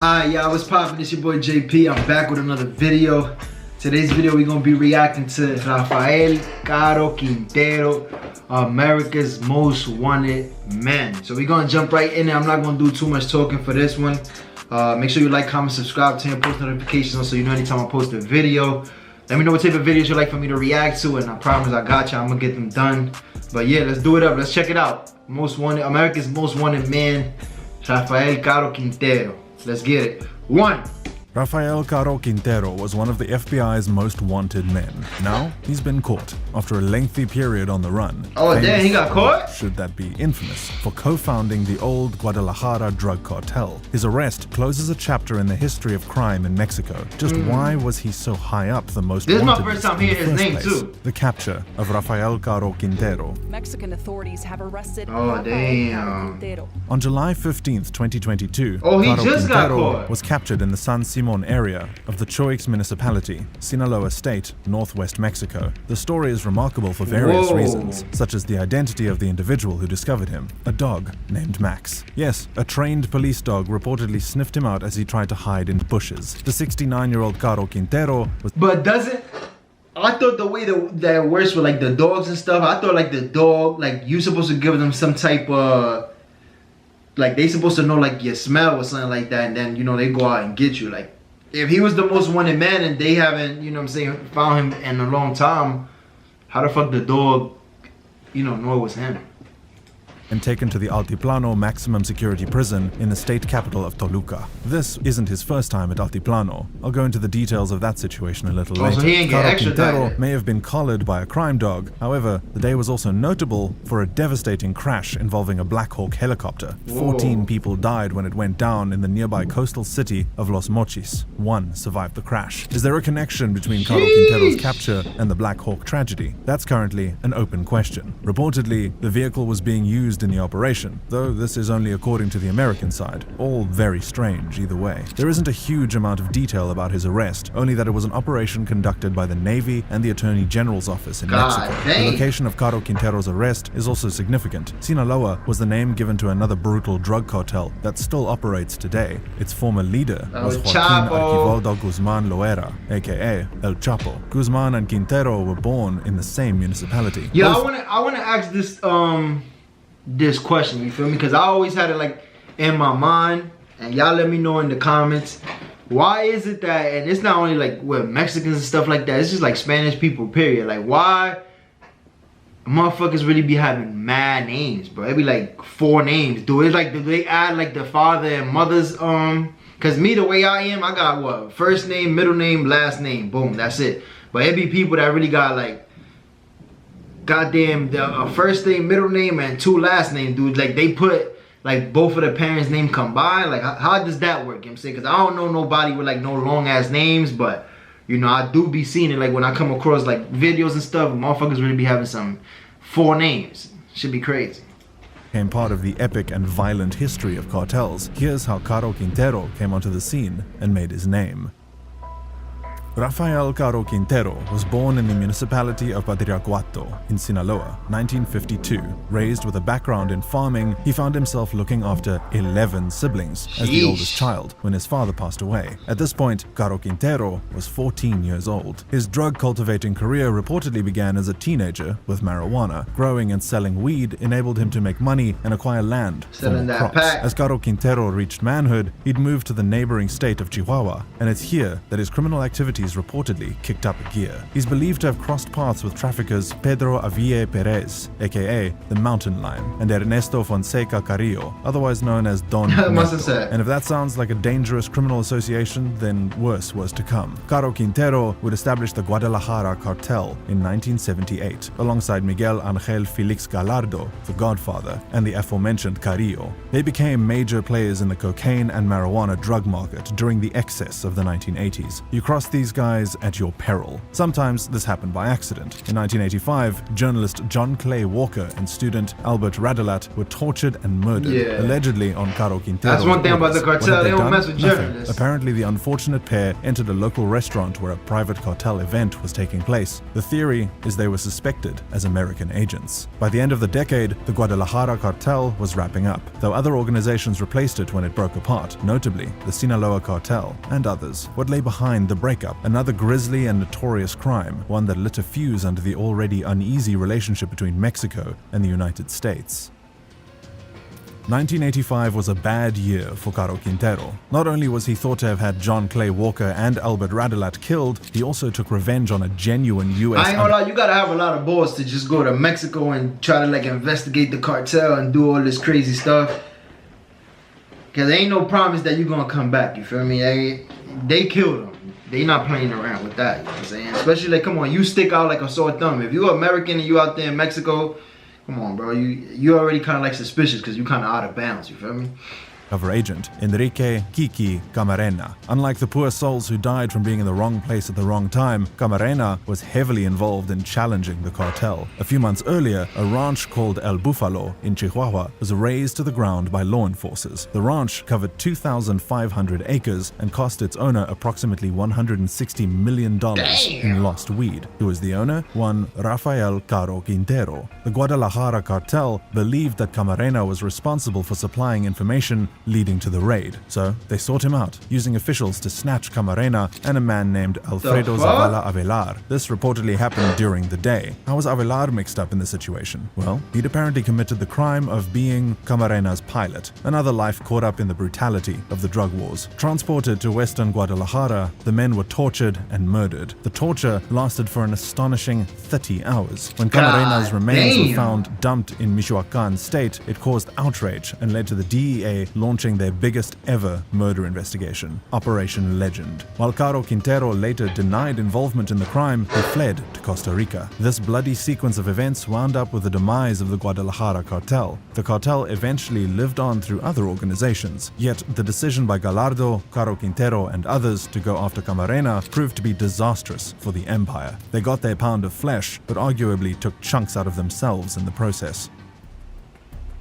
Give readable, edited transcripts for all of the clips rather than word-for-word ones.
Y'all, what's poppin'? It's your boy JP. I'm back with another video. Today's video we're gonna be reacting to Rafael Caro Quintero, America's Most Wanted Man. So we're gonna jump right in there. I'm not gonna do too much talking for this one. Make sure you like, comment, subscribe, turn post notifications on so you know anytime I post a video. Let me know what type of videos you like for me to react to, and I promise I got you. I'm gonna get them done. But yeah, let's do it up. Let's check it out. Most Wanted, America's Most Wanted Man, Rafael Caro Quintero. Let's get it. 1. Rafael Caro Quintero was one of the FBI's most wanted men. Now, he's been caught after a lengthy period on the run. Oh, damn, he got caught? Should that be infamous for co-founding the old Guadalajara drug cartel. His arrest closes a chapter in the history of crime in Mexico. Just why was he so high up the most wanted? This is my first time hearing his name, too. The capture of Rafael Caro Quintero. Mexican authorities have arrested Rafael Caro Quintero. On July 15th, 2022, Caro Quintero got caught. was captured in the San Simon area of the Choix municipality, Sinaloa state, northwest Mexico. The story is remarkable for various reasons, such as the identity of the individual who discovered him, a dog named Max. Yes, a trained police dog reportedly sniffed him out as he tried to hide in bushes. The 69-year-old Caro Quintero was... But doesn't... I thought the way that it works with like the dogs and stuff, I thought like the dog, like you supposed to give them some type of... Like they supposed to know like your smell or something like that, and then, you know, they go out and get you. Like, if he was the most wanted man and they haven't, you know what I'm saying, found him in a long time, how the fuck the dog, you know it was him? And taken to the Altiplano maximum security prison in the state capital of Toluca. This isn't his first time at Altiplano. I'll go into the details of that situation a little later. So he ain't get Caro extradited. Quintero may have been collared by a crime dog. However, the day was also notable for a devastating crash involving a Black Hawk helicopter. 14 people died when it went down in the nearby coastal city of Los Mochis. 1 survived the crash. Is there a connection between Caro Quintero's capture and the Black Hawk tragedy? That's currently an open question. Reportedly, the vehicle was being used in the operation, though this is only according to the American side. All very strange either way. There isn't a huge amount of detail about his arrest, only that it was an operation conducted by the Navy and the Attorney General's office in Mexico. Dang. The location of Caro Quintero's arrest is also significant. Sinaloa was the name given to another brutal drug cartel that still operates today. Its former leader was Joaquin Arquivaldo Guzman Loera, aka El Chapo. Guzman and Quintero were born in the same municipality. Yeah, I wanna ask this question, you feel me? Because I always had it like in my mind, and y'all let me know in the comments, why is it that, and it's not only like with Mexicans and stuff like that, it's just like Spanish people period, like why motherfuckers really be having mad names, bro? It be like 4 names. Do they add like the father and mother's cause me, the way I am, I got what, first name, middle name, last name, boom, that's it. But it be people that really got like goddamn the first name, middle name, and 2 last name, dude. Like they put like both of the parents' name combined. Like how does that work? You know what I'm saying? Cause I don't know nobody with like no long ass names, but you know I do be seeing it like when I come across like videos and stuff. Motherfuckers really be having some 4 names. Should be crazy. Became part of the epic and violent history of cartels. Here's how Caro Quintero came onto the scene and made his name. Rafael Caro Quintero was born in the municipality of Badiraguato in Sinaloa, 1952. Raised with a background in farming, he found himself looking after 11 siblings as the oldest child when his father passed away. At this point, Caro Quintero was 14 years old. His drug cultivating career reportedly began as a teenager with marijuana. Growing and selling weed enabled him to make money and acquire land for crops. As Caro Quintero reached manhood, he'd moved to the neighboring state of Chihuahua, and it's here that his criminal activities reportedly kicked up a gear. He's believed to have crossed paths with traffickers Pedro Avie Perez, aka the Mountain Lion, and Ernesto Fonseca Carrillo, otherwise known as Don Neto. And if that sounds like a dangerous criminal association, then worse was to come. Caro Quintero would establish the Guadalajara cartel in 1978, alongside Miguel Angel Felix Gallardo, the Godfather, and the aforementioned Carrillo. They became major players in the cocaine and marijuana drug market during the excess of the 1980s. You cross these guys at your peril. Sometimes this happened by accident. In 1985, journalist John Clay Walker and student Albert Radelat were tortured and murdered, allegedly on Caro Quintero's That's one thing about the cartel, they don't mess with journalists. Apparently, the unfortunate pair entered a local restaurant where a private cartel event was taking place. The theory is they were suspected as American agents. By the end of the decade, the Guadalajara cartel was wrapping up, though other organizations replaced it when it broke apart, notably the Sinaloa cartel and others. What lay behind the breakup? Another grisly and notorious crime, one that lit a fuse under the already uneasy relationship between Mexico and the United States. 1985 was a bad year for Caro Quintero. Not only was he thought to have had John Clay Walker and Albert Radelat killed, he also took revenge on a genuine U.S. I ain't gonna lie, you gotta have a lot of balls to just go to Mexico and try to like investigate the cartel and do all this crazy stuff. Cause there ain't no promise that you're gonna come back, you feel me? They killed him. They not playing around with that, you know what I'm saying? Especially like, come on, you stick out like a sore thumb. If you're American and you out there in Mexico, come on, bro. You already kind of like suspicious because you kind of out of bounds. You feel me? Cover agent Enrique Kiki Camarena. Unlike the poor souls who died from being in the wrong place at the wrong time, Camarena was heavily involved in challenging the cartel. A few months earlier, a ranch called El Búfalo in Chihuahua was razed to the ground by law enforcers. The ranch covered 2,500 acres and cost its owner approximately $160 million in lost weed. Who was the owner? One Rafael Caro Quintero. The Guadalajara cartel believed that Camarena was responsible for supplying information leading to the raid, so they sought him out, using officials to snatch Camarena and a man named Alfredo Zavala Avelar. This reportedly happened during the day. How was Avelar mixed up in the situation? Well, he'd apparently committed the crime of being Camarena's pilot, another life caught up in the brutality of the drug wars. Transported to western Guadalajara, the men were tortured and murdered. The torture lasted for an astonishing 30 hours. When Camarena's remains were found dumped in Michoacán state, it caused outrage and led to the DEA launching their biggest ever murder investigation, Operation Legend. While Caro Quintero later denied involvement in the crime, he fled to Costa Rica. This bloody sequence of events wound up with the demise of the Guadalajara cartel. The cartel eventually lived on through other organizations, yet the decision by Gallardo, Caro Quintero, and others to go after Camarena proved to be disastrous for the empire. They got their pound of flesh, but arguably took chunks out of themselves in the process.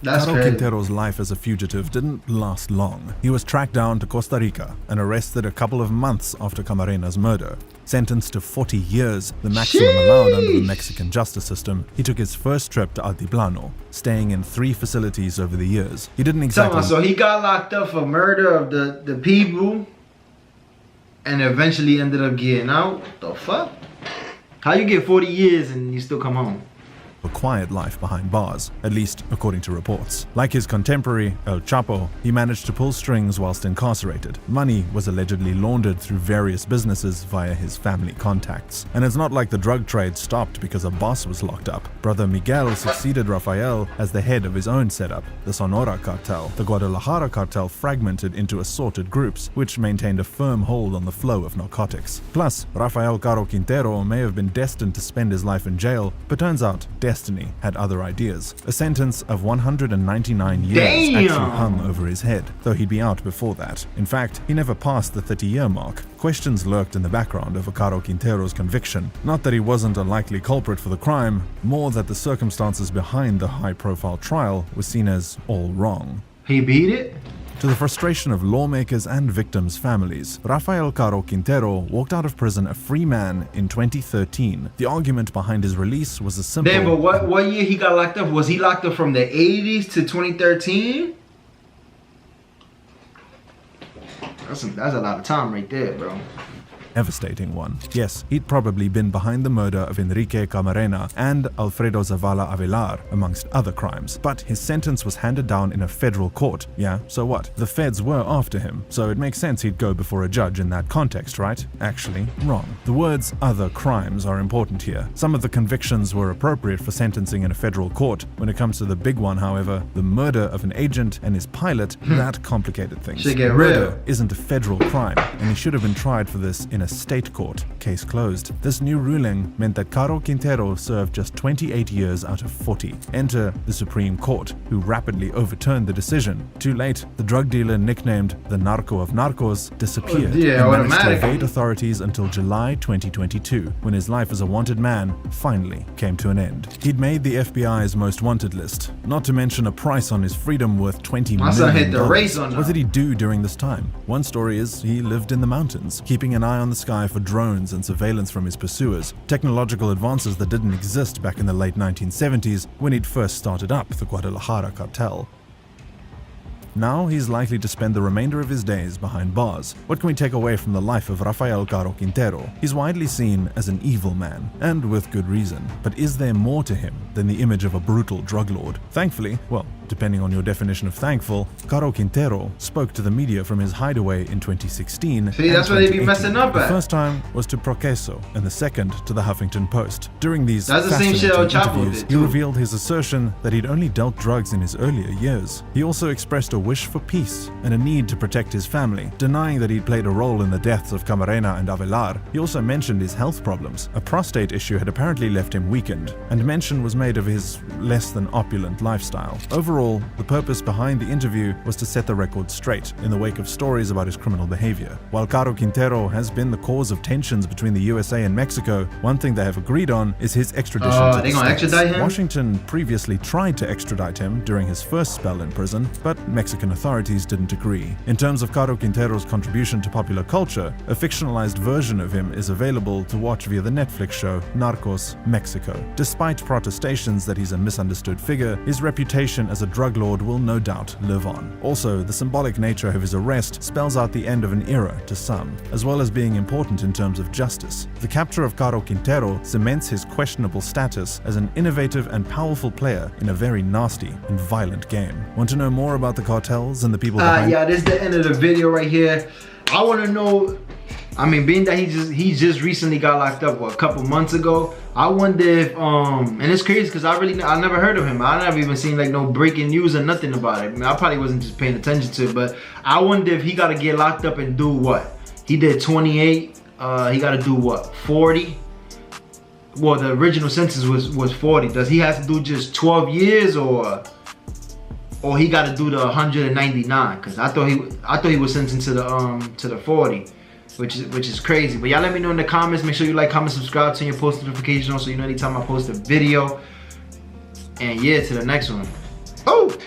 Caro Quintero's life as a fugitive didn't last long. He was tracked down to Costa Rica and arrested a couple of months after Camarena's murder. Sentenced to 40 years, the maximum allowed under the Mexican justice system, he took his first trip to Altiplano, staying in 3 facilities over the years. He didn't exactly... So he got locked up for murder of the people and eventually ended up getting out? What the fuck? How you get 40 years and you still come home? A quiet life behind bars, at least according to reports. Like his contemporary, El Chapo, he managed to pull strings whilst incarcerated. Money was allegedly laundered through various businesses via his family contacts. And it's not like the drug trade stopped because a boss was locked up. Brother Miguel succeeded Rafael as the head of his own setup, the Sonora cartel. The Guadalajara cartel fragmented into assorted groups, which maintained a firm hold on the flow of narcotics. Plus, Rafael Caro Quintero may have been destined to spend his life in jail, but turns out destiny had other ideas. A sentence of 199 years actually hung over his head, though he'd be out before that. In fact, he never passed the 30-year mark. Questions lurked in the background over Caro Quintero's conviction. Not that he wasn't a likely culprit for the crime, more that the circumstances behind the high-profile trial were seen as all wrong. He beat it? To the frustration of lawmakers and victims' families, Rafael Caro Quintero walked out of prison a free man in 2013. The argument behind his release was a simple... Damn, but what year he got locked up? Was he locked up from the 80s to 2013? That's a lot of time right there, bro. Devastating one. Yes, he'd probably been behind the murder of Enrique Camarena and Alfredo Zavala Avelar, amongst other crimes. But his sentence was handed down in a federal court. Yeah, so what? The feds were after him, so it makes sense he'd go before a judge in that context, right? Actually, wrong. The words other crimes are important here. Some of the convictions were appropriate for sentencing in a federal court. When it comes to the big one, however, the murder of an agent and his pilot, that complicated things. Should get Murder real. isn't a federal crime, and he should have been tried for this in in a state court, case closed. This new ruling meant that Caro Quintero served just 28 years out of 40. Enter the Supreme Court, who rapidly overturned the decision. Too late, the drug dealer nicknamed the Narco of Narcos disappeared and managed to evade authorities until July 2022, when his life as a wanted man finally came to an end. He'd made the FBI's most wanted list, not to mention a price on his freedom worth $20 million. My son hit the race on that. What did he do during this time? One story is he lived in the mountains, keeping an eye on the sky for drones and surveillance from his pursuers, technological advances that didn't exist back in the late 1970s when he'd first started up the Guadalajara cartel. Now he's likely to spend the remainder of his days behind bars. What can we take away from the life of Rafael Caro Quintero? He's widely seen as an evil man, and with good reason. But is there more to him than the image of a brutal drug lord? Thankfully, well, depending on your definition of thankful, Caro Quintero spoke to the media from his hideaway in 2016. See, that's why they be messing up at. The first time was to Proceso, and the second to the Huffington Post. During these that's the same shit interviews, he revealed his assertion that he'd only dealt drugs in his earlier years. He also expressed a wish for peace and a need to protect his family, denying that he'd played a role in the deaths of Camarena and Avelar. He also mentioned his health problems. A prostate issue had apparently left him weakened, and mention was made of his less than opulent lifestyle. Overall, the purpose behind the interview was to set the record straight in the wake of stories about his criminal behavior. While Caro Quintero has been the cause of tensions between the USA and Mexico, one thing they have agreed on is his extradition to the States. Extradite him? Washington previously tried to extradite him during his first spell in prison, but Mexican authorities didn't agree. In terms of Caro Quintero's contribution to popular culture, a fictionalized version of him is available to watch via the Netflix show Narcos Mexico. Despite protestations that he's a misunderstood figure, his reputation as a drug lord will no doubt live on. Also, the symbolic nature of his arrest spells out the end of an era to some, as well as being important in terms of justice. The capture of Caro Quintero cements his questionable status as an innovative and powerful player in a very nasty and violent game. Want to know more about the cartels and the people behind? Yeah, this is the end of the video right here. I want to know, I mean, being that he just recently got locked up a couple months ago, I wonder if and it's crazy because I never heard of him. I never even seen like no breaking news or nothing about it. I mean, I probably wasn't just paying attention to it, but I wonder if he got to get locked up and do what? He did 28. He got to do what? 40. Well, the original sentence was 40. Does he have to do just 12 years or he got to do the 199? Because I thought he was sentenced to the 40. Which is crazy. But y'all let me know in the comments. Make sure you like, comment, subscribe, turn your post notifications on so you know anytime I post a video. And yeah, to the next one. Oh!